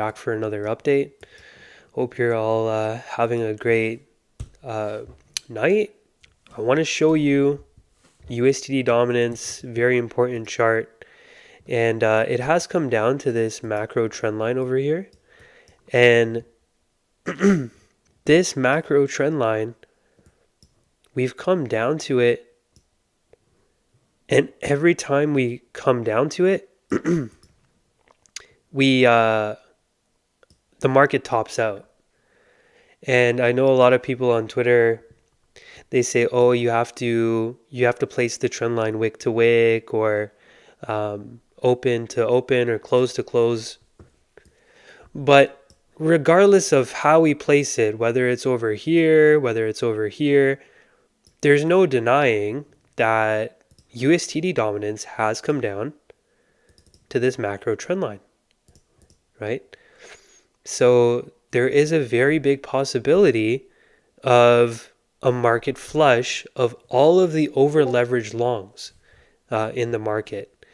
back for another update. Hope you're all having a great night. I want to show you USDD dominance, very important chart, and it has come down to this macro trend line over here, and this macro trend line, we've come down to it, and every time we come down to it, the market tops out. And I know a lot of people on Twitter, they say, oh, you have to place the trend line wick to wick, or open to open, or close to close. But regardless of how we place it, whether it's over here, whether it's over here, there's no denying that USDD dominance has come down to this macro trend line, right? So there is a very big possibility of a market flush of all of the over leveraged longs in the market.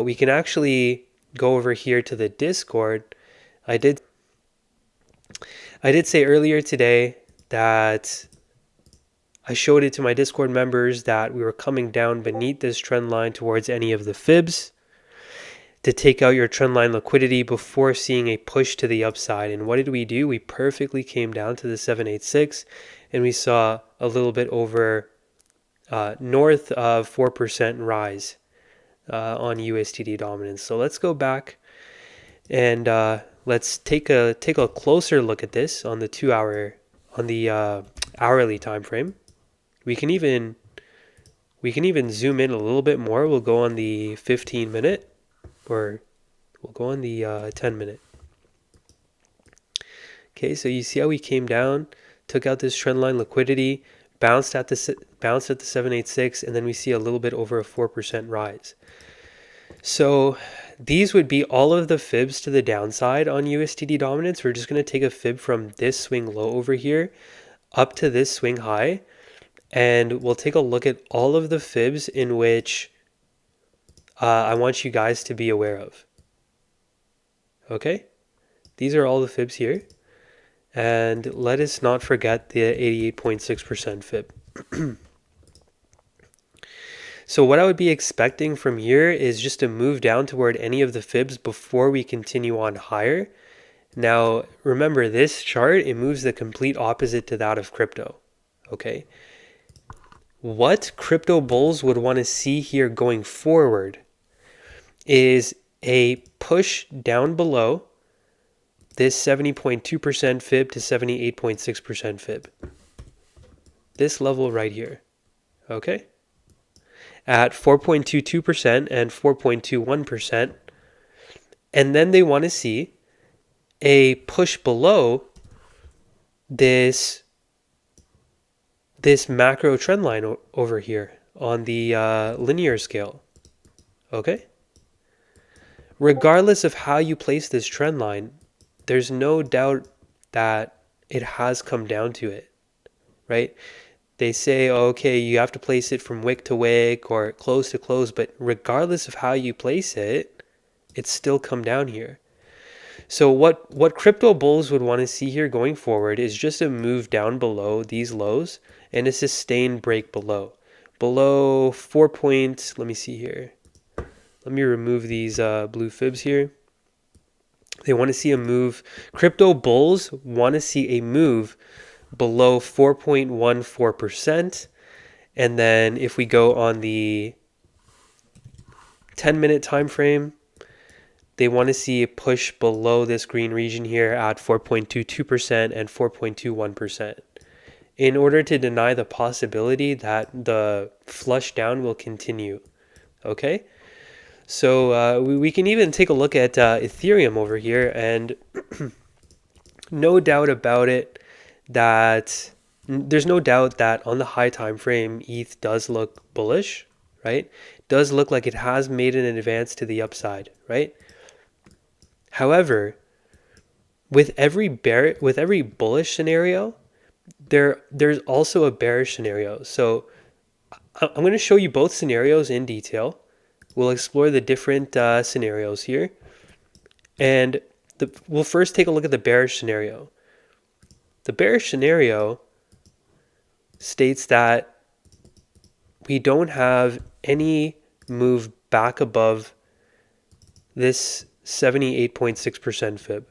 We can actually go over here to the Discord. I did say earlier today that I showed it to my Discord members that we were coming down beneath this trend line towards any of the fibs to take out your trend line liquidity before seeing a push to the upside. And what did we do? We perfectly came down to the 786, and we saw a little bit over north of 4% rise on USDD dominance. So let's go back and let's take a closer look at this on the 2 hour, on the hourly time frame. We can even zoom in a little bit more. We'll go on the 15 minute, or we'll go on the 10 minute. Okay, so you see how we came down, took out this trend line liquidity, bounced at the 786, and then we see a little bit over a 4% rise. So these would be all of the fibs to the downside on USDD dominance. We're just going to take a fib from this swing low over here up to this swing high, and we'll take a look at all of the fibs in which I want you guys to be aware of. Okay, these are all the fibs here, and let us not forget the 88.6% fib. So what I would be expecting from here is just to move down toward any of the fibs before we continue on higher. Now remember, this chart, it moves the complete opposite to that of crypto. Okay, what crypto bulls would want to see here going forward is a push down below this 70.2% fib to 78.6% fib. This level right here, okay? At 4.22% and 4.21%. And then they want to see a push below this macro trend line over here on the linear scale, okay? Regardless of how you place this trend line, there's no doubt that it has come down to it, right? They say, okay, you have to place it from wick to wick or close to close, but regardless of how you place it, it's still come down here. So what crypto bulls would want to see here going forward is just a move down below these lows and a sustained break below 4 points. Let me see here. Let me remove these blue fibs here. They want to see a move. Crypto bulls want to see a move below 4.14%. And then if we go on the 10-minute time frame, they want to see a push below this green region here at 4.22% and 4.21% in order to deny the possibility that the flush down will continue. Okay? So we can even take a look at Ethereum over here, and no doubt about it that there's no doubt that on the high time frame, ETH does look bullish, right? It does look like it has made an advance to the upside, right? However, with every bullish scenario, there's also a bearish scenario. So I'm going to show you both scenarios in detail. We'll explore the different scenarios here. And we'll first take a look at the bearish scenario. The bearish scenario states that we don't have any move back above this 78.6% fib.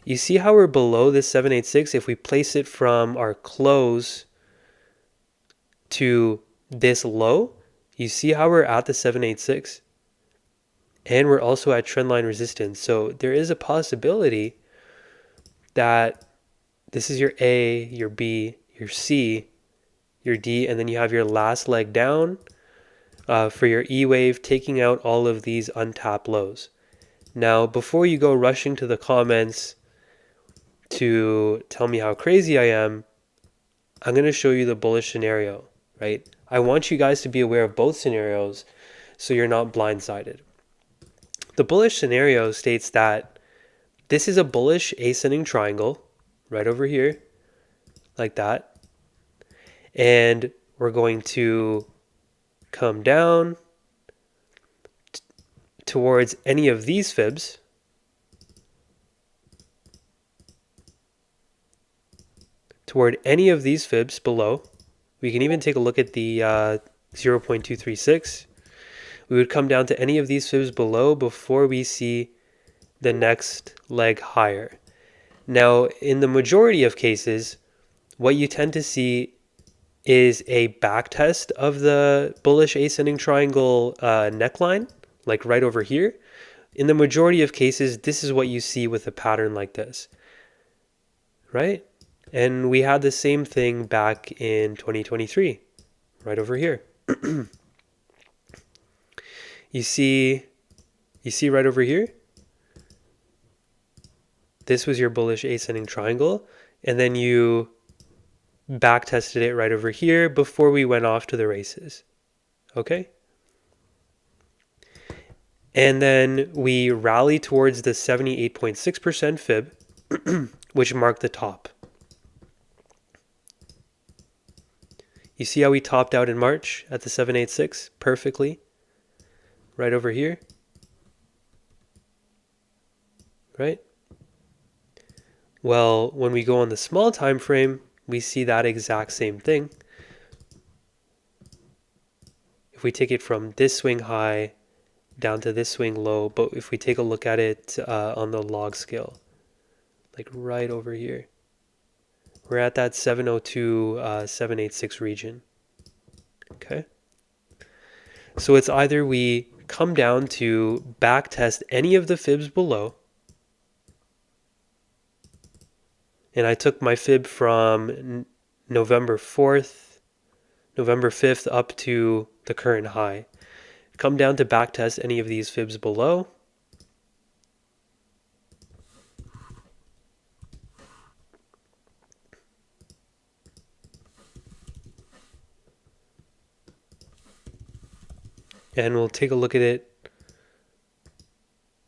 You see how we're below this 786? If we place it from our close to this low, you see how we're at the 786? And we're also at trendline resistance. So there is a possibility that this is your A, your B, your C, your D, and then you have your last leg down for your E wave, taking out all of these untapped lows. Now, before you go rushing to the comments to tell me how crazy I am, I'm going to show you the bullish scenario, right? I want you guys to be aware of both scenarios so you're not blindsided. The bullish scenario states that this is a bullish ascending triangle right over here, like that. And we're going to come down towards any of these fibs. Toward any of these fibs below. We can even take a look at the 0.236. We would come down to any of these fibs below before we see the next leg higher. Now, in the majority of cases, what you tend to see is a back test of the bullish ascending triangle neckline, like right over here. In the majority of cases, this is what you see with a pattern like this, right? And we had the same thing back in 2023, right over here. You see right over here? This was your bullish ascending triangle, and then you back tested it right over here before we went off to the races. Okay? And then we rally towards the 78.6% fib, which marked the top. You see how we topped out in March at the 786 perfectly? Right over here. Right? Well, when we go on the small time frame, we see that exact same thing. If we take it from this swing high down to this swing low, but if we take a look at it on the log scale, like right over here, we're at that 702, 786 region. Okay. So it's either we come down to back test any of the fibs below, and I took my fib from November 4th, November 5th up to the current high. Come down to back test any of these fibs below. And we'll take a look at it.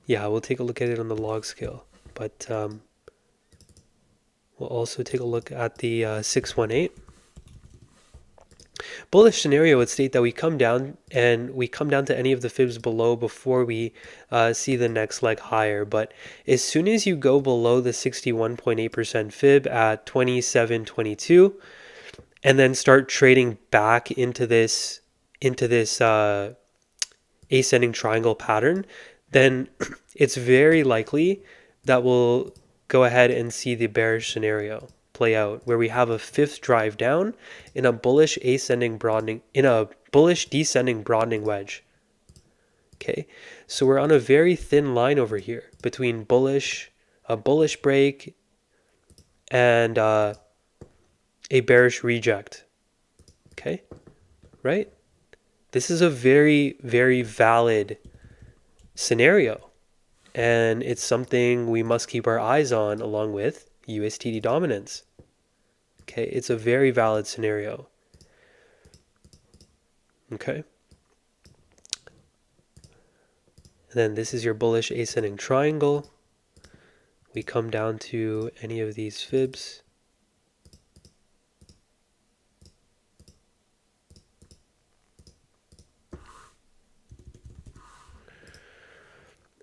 Yeah, we'll take a look at it on the log scale. But we'll also take a look at the 618. Bullish scenario would state that we come down to any of the fibs below before we see the next leg higher. But as soon as you go below the 61.8% fib at 27.22 and then start trading back into this ascending triangle pattern, then it's very likely that we'll go ahead and see the bearish scenario play out, where we have a fifth drive down in a bullish descending broadening wedge. Okay, so we're on a very thin line over here between a bullish break and a bearish reject. Okay, right? This is a very, very valid scenario, and it's something we must keep our eyes on along with USDD dominance. Okay, it's a very valid scenario. Okay. And then this is your bullish ascending triangle. We come down to any of these fibs.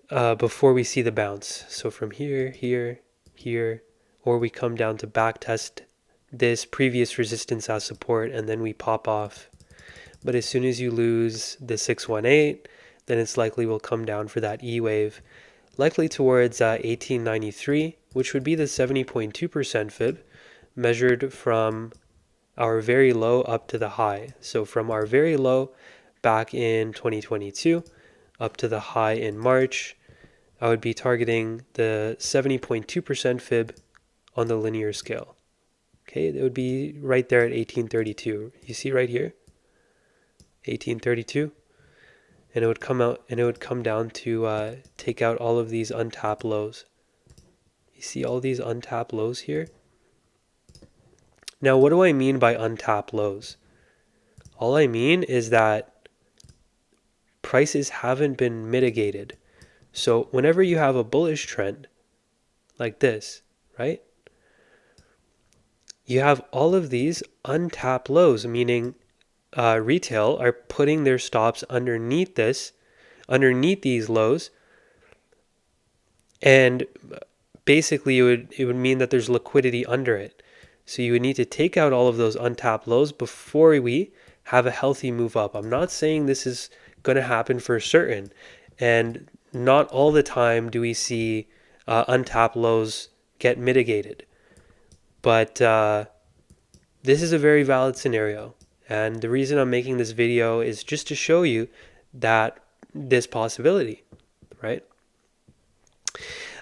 before we see the bounce. So from here, here, here, or we come down to back test this previous resistance as support, and then we pop off. But as soon as you lose the 618, then it's likely will come down for that E wave, likely towards 1893, which would be the 70.2% fib, measured from our very low up to the high. So from our very low back in 2022 up to the high in March, I would be targeting the 70.2% fib on the linear scale. Okay, it would be right there at 1832. You see right here, 1832, and it would come out and it would come down to take out all of these untapped lows. You see all these untapped lows here? Now, what do I mean by untapped lows? All I mean is that prices haven't been mitigated. So whenever you have a bullish trend like this, right? You have all of these untapped lows, meaning retail are putting their stops underneath these lows, and basically it would mean that there's liquidity under it. So you would need to take out all of those untapped lows before we have a healthy move up. I'm not saying this is going to happen for certain, and not all the time do we see untapped lows get mitigated. But this is a very valid scenario. And the reason I'm making this video is just to show you that this possibility, right?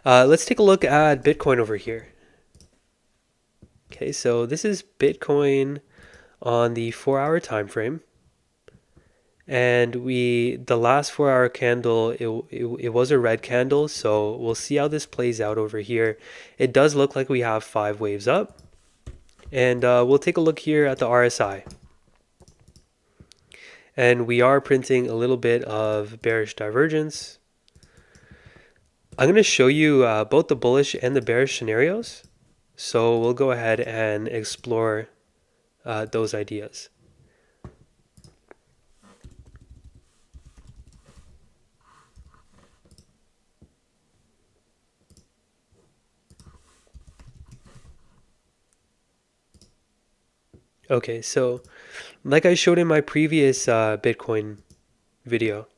Let's take a look at Bitcoin over here. Okay, so this is Bitcoin on the 4-hour time frame, and the last 4-hour candle, it was a red candle, so we'll see how this plays out over here. It does look like we have 5 waves up, and we'll take a look here at the RSI, and we are printing a little bit of bearish divergence. I'm going to show you both the bullish and the bearish scenarios. So we'll go ahead and explore those ideas. Okay, so like I showed in my previous Bitcoin video,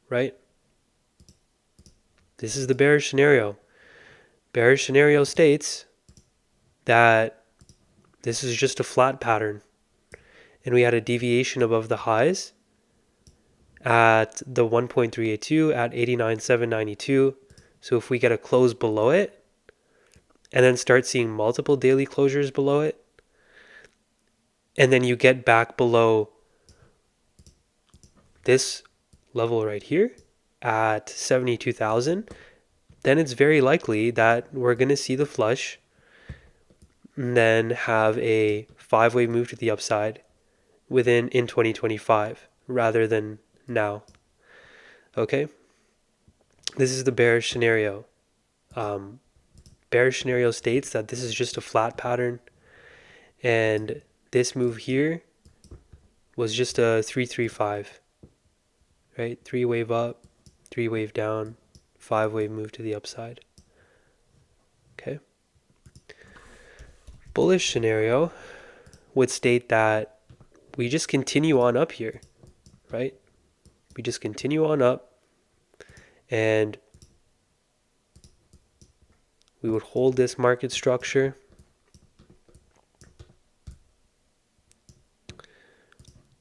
right? This is the bearish scenario. Bearish scenario states that this is just a flat pattern, and we had a deviation above the highs at the 1.382 at 89,792. So if we get a close below it and then start seeing multiple daily closures below it, and then you get back below this level right here at 72,000, then it's very likely that we're going to see the flush and then have a 5-wave move to the upside in 2025 rather than now. Okay, this is the bearish scenario. Bearish scenario states that this is just a flat pattern, and this move here was just a 335, right? 3-wave up, 3-wave down, 5-wave move to the upside. Okay. Bullish scenario would state that we just continue on up here, right? We just continue on up, and we would hold this market structure.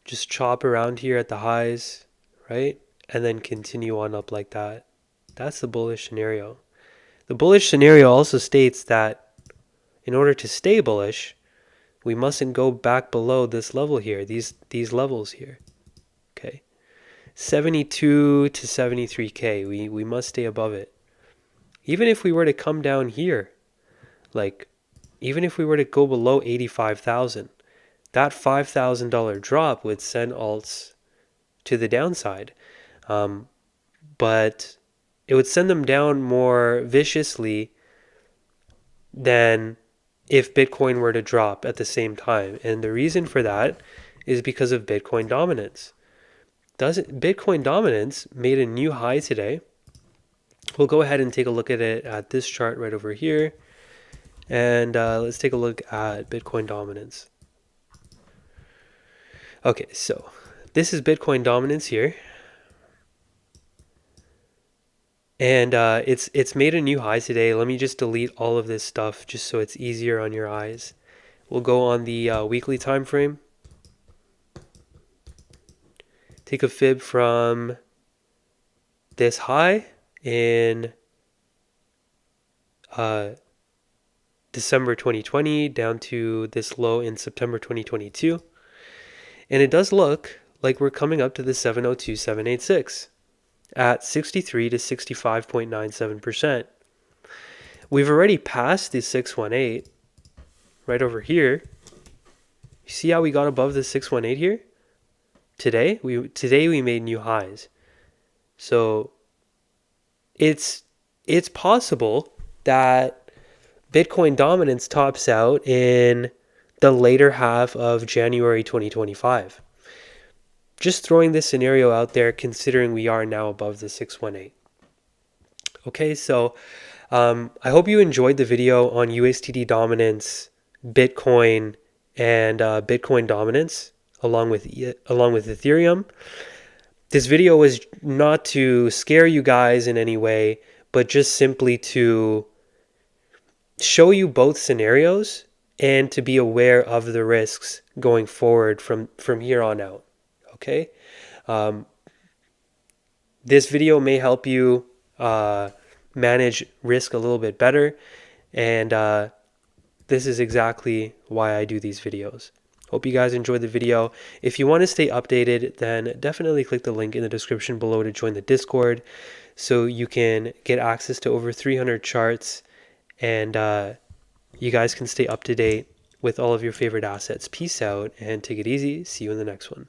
Just chop around here at the highs, right? And then continue on up like that. That's the bullish scenario. The bullish scenario also states that in order to stay bullish, we mustn't go back below this level here, these levels here. Okay. 72 to 73K, we must stay above it. Even if we were to come down here, like even if we were to go below 85,000, that $5,000 drop would send alts to the downside. But it would send them down more viciously than if Bitcoin were to drop at the same time. And the reason for that is because of Bitcoin dominance. Bitcoin dominance made a new high today we'll go ahead and take a look at it at this chart right over here. And let's take a look at Bitcoin dominance. Okay, so this is Bitcoin dominance here. And it's made a new high today. Let me just delete all of this stuff just so it's easier on your eyes. We'll go on the weekly time frame. Take a fib from this high in December 2020 down to this low in September 2022. And it does look like we're coming up to the 702,786 at 63 to 65.97%. We've already passed the 618 right over here. You see how we got above the 618 here? Today we made new highs. So it's possible that Bitcoin dominance tops out in the later half of January 2025. Just throwing this scenario out there, considering we are now above the 618. Okay, so I hope you enjoyed the video on USDD dominance, Bitcoin, and Bitcoin dominance along with Ethereum. This video was not to scare you guys in any way, but just simply to show you both scenarios and to be aware of the risks going forward from here on out. Okay, this video may help you manage risk a little bit better, and this is exactly why I do these videos. Hope you guys enjoyed the video. If you want to stay updated, then definitely click the link in the description below to join the Discord so you can get access to over 300 charts, and you guys can stay up to date with all of your favorite assets. Peace out and take it easy. See you in the next one.